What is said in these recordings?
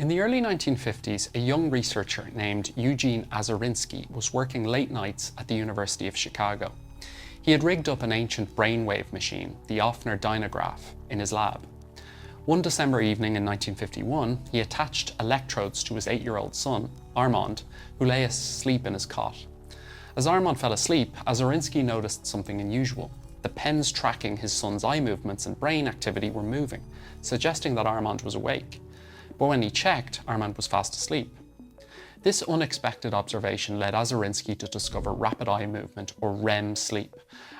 In the early 1950s, a young researcher named Eugene Aserinsky was working late nights at the University of Chicago. He had rigged up an ancient brainwave machine, the Offner dynograph, in his lab. One December evening in 1951, he attached electrodes to his 8-year-old son, Armand, who lay asleep in his cot. As Armand fell asleep, Aserinsky noticed something unusual. The pens tracking his son's eye movements and brain activity were moving, suggesting that Armand was awake. But when he checked, Armand was fast asleep. This unexpected observation led Aserinsky to discover rapid eye movement, or REM sleep,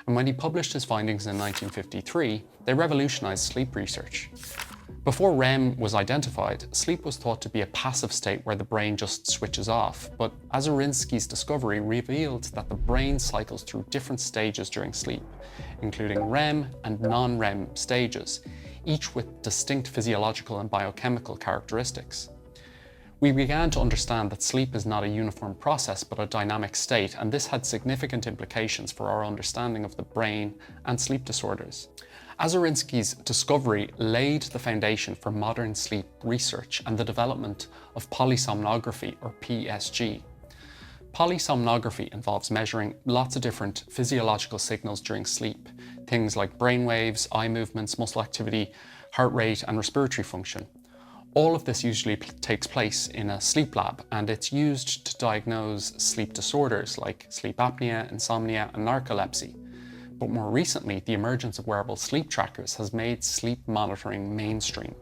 and when he published his findings in 1953, they revolutionized sleep research. Before REM was identified, sleep was thought to be a passive state where the brain just switches off, but Aserinsky's discovery revealed that the brain cycles through different stages during sleep, including REM and non-REM stages, each with distinct physiological and biochemical characteristics. We began to understand that sleep is not a uniform process but a dynamic state, and this had significant implications for our understanding of the brain and sleep disorders. Aserinsky's discovery laid the foundation for modern sleep research and the development of polysomnography, or PSG. Polysomnography involves measuring lots of different physiological signals during sleep, things like brain waves, eye movements, muscle activity, heart rate, and respiratory function. All of this usually takes place in a sleep lab, and it's used to diagnose sleep disorders like sleep apnea, insomnia, and narcolepsy. But more recently, the emergence of wearable sleep trackers has made sleep monitoring mainstream.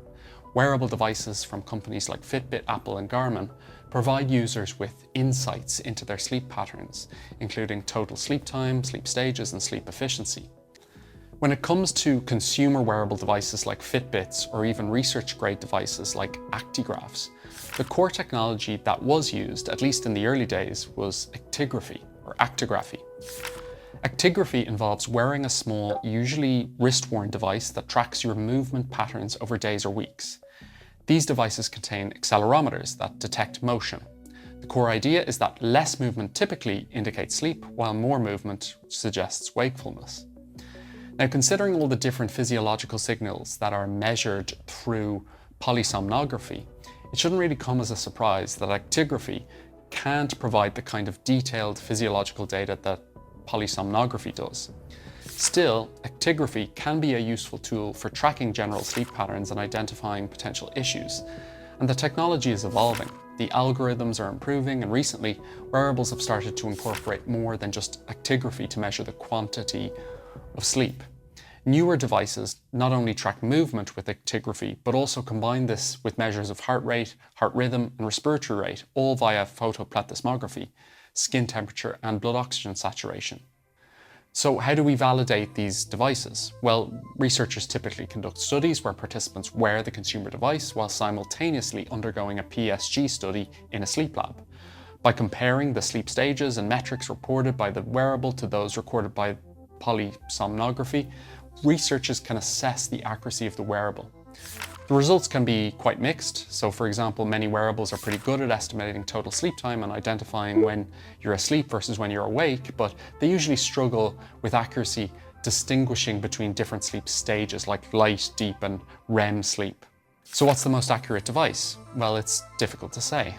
Wearable devices from companies like Fitbit, Apple, and Garmin provide users with insights into their sleep patterns, including total sleep time, sleep stages, and sleep efficiency. When it comes to consumer wearable devices like Fitbits, or even research-grade devices like actigraphs, the core technology that was used, at least in the early days, was actigraphy, or actigraphy. Actigraphy involves wearing a small, usually wrist-worn device that tracks your movement patterns over days or weeks. These devices contain accelerometers that detect motion. The core idea is that less movement typically indicates sleep, while more movement suggests wakefulness. Now, considering all the different physiological signals that are measured through polysomnography, it shouldn't really come as a surprise that actigraphy can't provide the kind of detailed physiological data that polysomnography does. Still, actigraphy can be a useful tool for tracking general sleep patterns and identifying potential issues. And the technology is evolving. The algorithms are improving, and recently, wearables have started to incorporate more than just actigraphy to measure the quantity of sleep. Newer devices not only track movement with actigraphy, but also combine this with measures of heart rate, heart rhythm, and respiratory rate, all via photoplethysmography, skin temperature, and blood oxygen saturation. So how do we validate these devices? Well, researchers typically conduct studies where participants wear the consumer device while simultaneously undergoing a PSG study in a sleep lab. By comparing the sleep stages and metrics reported by the wearable to those recorded by polysomnography, researchers can assess the accuracy of the wearable. The results can be quite mixed. So for example, many wearables are pretty good at estimating total sleep time and identifying when you're asleep versus when you're awake, but they usually struggle with accuracy distinguishing between different sleep stages like light, deep, and REM sleep. So what's the most accurate device? Well, it's difficult to say.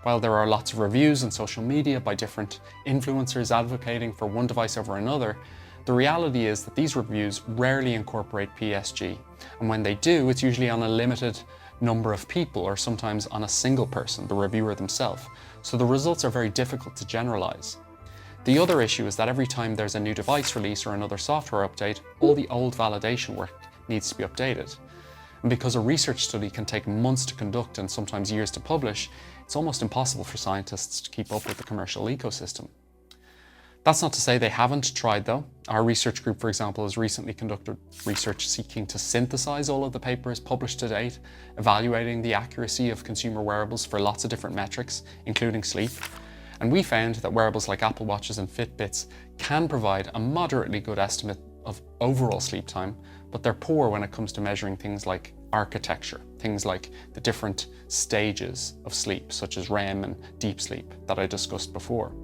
While there are lots of reviews on social media by different influencers advocating for one device over another, the reality is that these reviews rarely incorporate PSG, and when they do, it's usually on a limited number of people, or sometimes on a single person, the reviewer themselves, so the results are very difficult to generalize. The other issue is that every time there's a new device release or another software update, all the old validation work needs to be updated. And because a research study can take months to conduct and sometimes years to publish, it's almost impossible for scientists to keep up with the commercial ecosystem. That's not to say they haven't tried though. Our research group, for example, has recently conducted research seeking to synthesize all of the papers published to date, evaluating the accuracy of consumer wearables for lots of different metrics, including sleep. And we found that wearables like Apple Watches and Fitbits can provide a moderately good estimate of overall sleep time, but they're poor when it comes to measuring things like architecture, things like the different stages of sleep, such as REM and deep sleep that I discussed before.